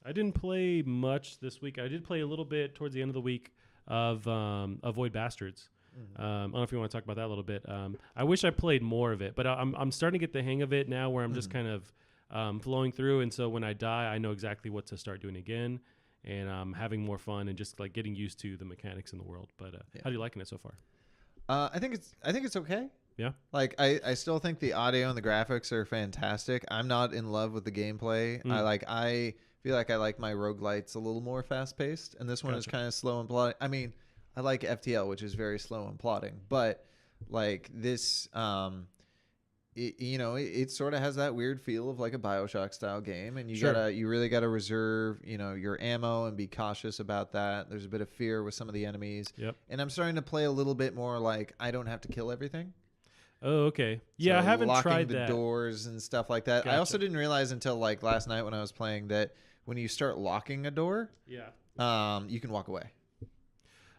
I didn't play much this week. I did play a little bit towards the end of the week of Avoid Bastards. I don't know if you want to talk about that a little bit. I wish I played more of it, but I'm starting to get the hang of it now, where I'm just kind of flowing through, and so when I die, I know exactly what to start doing again, and I'm having more fun and just like getting used to the mechanics in the world. But how are you liking it so far? I think it's okay. Yeah. Like I still think the audio and the graphics are fantastic. I'm not in love with the gameplay. I feel like I like my roguelites a little more fast paced, and this one is kind of slow and plotting. I mean, I like FTL, which is very slow and plotting, but like this, it sort of has that weird feel of like a BioShock style game, and you really gotta reserve, your ammo and be cautious about that. There's a bit of fear with some of the enemies. Yep. And I'm starting to play a little bit more like I don't have to kill everything. Oh, okay. Yeah, So I haven't locking tried the that. doors and stuff like that. Gotcha. I also didn't realize until like last night when I was playing that when you start locking a door, you can walk away.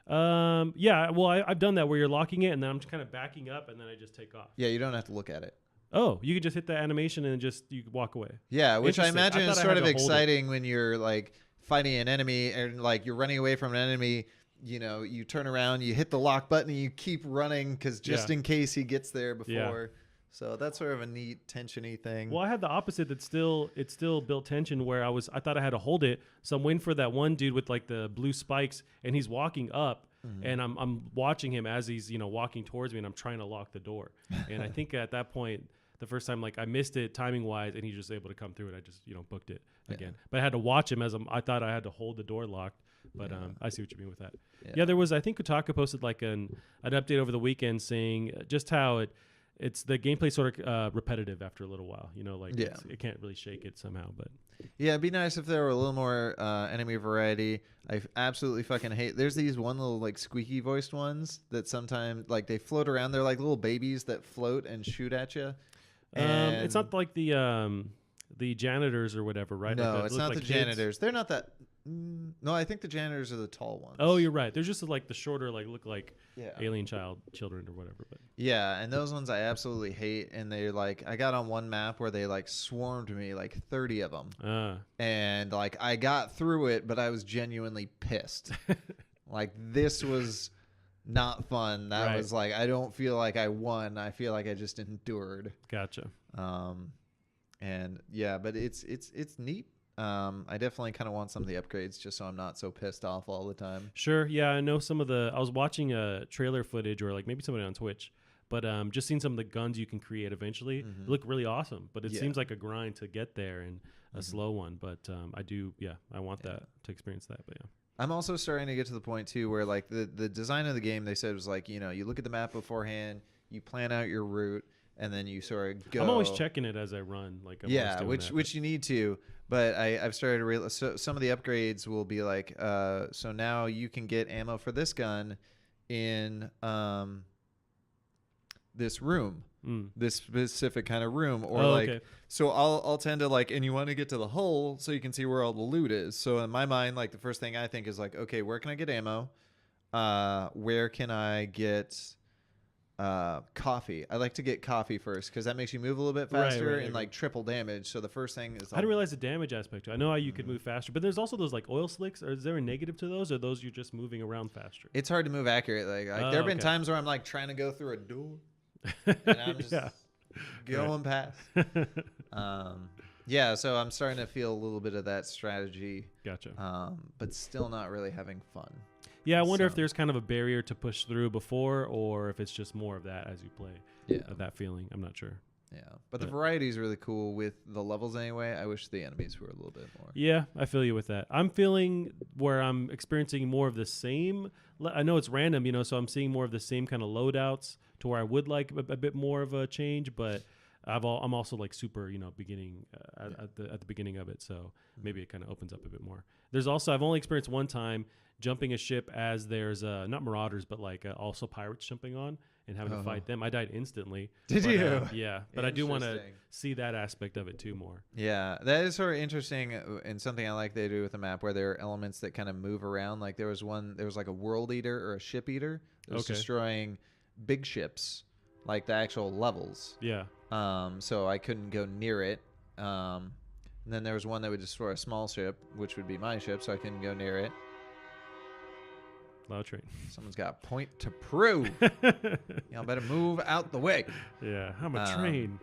Yeah. Well, I've done that where you're locking it, and then I'm just kind of backing up, and then I just take off. Yeah, you don't have to look at it. Oh, you could just hit the animation and just you walk away. Yeah, which I imagine is sort of exciting it. when you're like fighting an enemy and like you're running away from an enemy. You turn around, you hit the lock button, and you keep running because just in case he gets there before. Yeah. So that's sort of a neat tension-y thing. Well, I had the opposite. It still built tension where I thought I had to hold it. So I'm waiting for that one dude with like the blue spikes, and he's walking up, and I'm watching him as he's walking towards me, and I'm trying to lock the door. And I think at that point, the first time, like I missed it timing wise, and he's just able to come through, and I just booked it again. But I had to watch him as I thought I had to hold the door locked. But I see what you mean with that. Yeah, there was, I think Kotaku posted like an update over the weekend saying just how it's the gameplay sort of repetitive after a little while. It can't really shake it somehow. But yeah, it'd be nice if there were a little more enemy variety. I absolutely fucking hate. There's these one little like squeaky voiced ones that sometimes like they float around. They're like little babies that float and shoot at you. It's not like the janitors or whatever, right? No, like it's not like the janitors. They're not that. No, I think the janitors are the tall ones. Oh, you're right. They're just like the shorter, like look like alien children or whatever. But yeah, and those ones I absolutely hate. And they're like, I got on one map where they like swarmed me, like 30 of them, and like I got through it, but I was genuinely pissed. Like this was not fun. That was like I don't feel like I won. I feel like I just endured. Gotcha. And yeah, but it's neat. I definitely kind of want some of the upgrades just so I'm not so pissed off all the time. Sure. Yeah, I know some of I was watching trailer footage or like maybe somebody on Twitch, but just seeing some of the guns you can create eventually look really awesome. But it seems like a grind to get there and a slow one. But I want that to experience that. But yeah. I'm also starting to get to the point too where like the design of the game they said was like, you look at the map beforehand, you plan out your route, and then you sort of go. I'm always checking it as I run. Like which you need to. But I've started to realize some of the upgrades will be like, so now you can get ammo for this gun in this room, this specific kind of room, or so I'll tend to like, and you want to get to the hull so you can see where all the loot is. So in my mind, like the first thing I think is like, okay, where can I get ammo? Where can I get coffee? I like to get coffee first because that makes you move a little bit faster and like triple damage. So the first thing is I didn't realize the damage aspect. I know how you could move faster, but there's also those like oil slicks. Or is there a negative to those, or those you're just moving around faster? It's hard to move accurately. Like there have been times where I'm like trying to go through a door and I'm just going past. So I'm starting to feel a little bit of that strategy. Gotcha. But still not really having fun. Yeah, I wonder if there's kind of a barrier to push through before, or if it's just more of that as you play. Yeah. That feeling. I'm not sure. Yeah. But the variety is really cool with the levels anyway. I wish the enemies were a little bit more. Yeah, I feel you with that. I'm feeling where I'm experiencing more of the same. I know it's random, so I'm seeing more of the same kind of loadouts to where I would like a bit more of a change, but I'm also like super, beginning at the beginning of it, so maybe it kind of opens up a bit more. There's also I've only experienced one time jumping a ship as there's not marauders, but like also pirates jumping on and having to fight them. I died instantly. Did you? Yeah, but I do want to see that aspect of it too more. Yeah, that is sort of interesting and something I like they do with the map where there are elements that kind of move around. Like there was like a world eater or a ship eater that was destroying big ships, like the actual levels. Yeah. So I couldn't go near it. And then there was one that would destroy a small ship, which would be my ship, so I couldn't go near it. Loud train. Someone's got a point to prove. Y'all better move out the way. Yeah, I'm a train.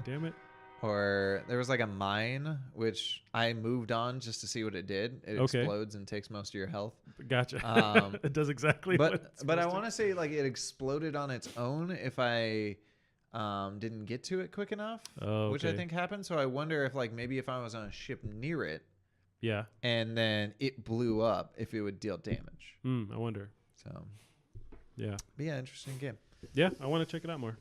Damn it. Or there was like a mine, which I moved on just to see what it did. It explodes and takes most of your health. Gotcha. It does exactly but I want to say like it exploded on its own if I didn't get to it quick enough, which I think happened. So I wonder if like maybe if I was on a ship near it, and then it blew up, if it would deal damage. I wonder. So, yeah. But yeah, interesting game. Yeah, I want to check it out more.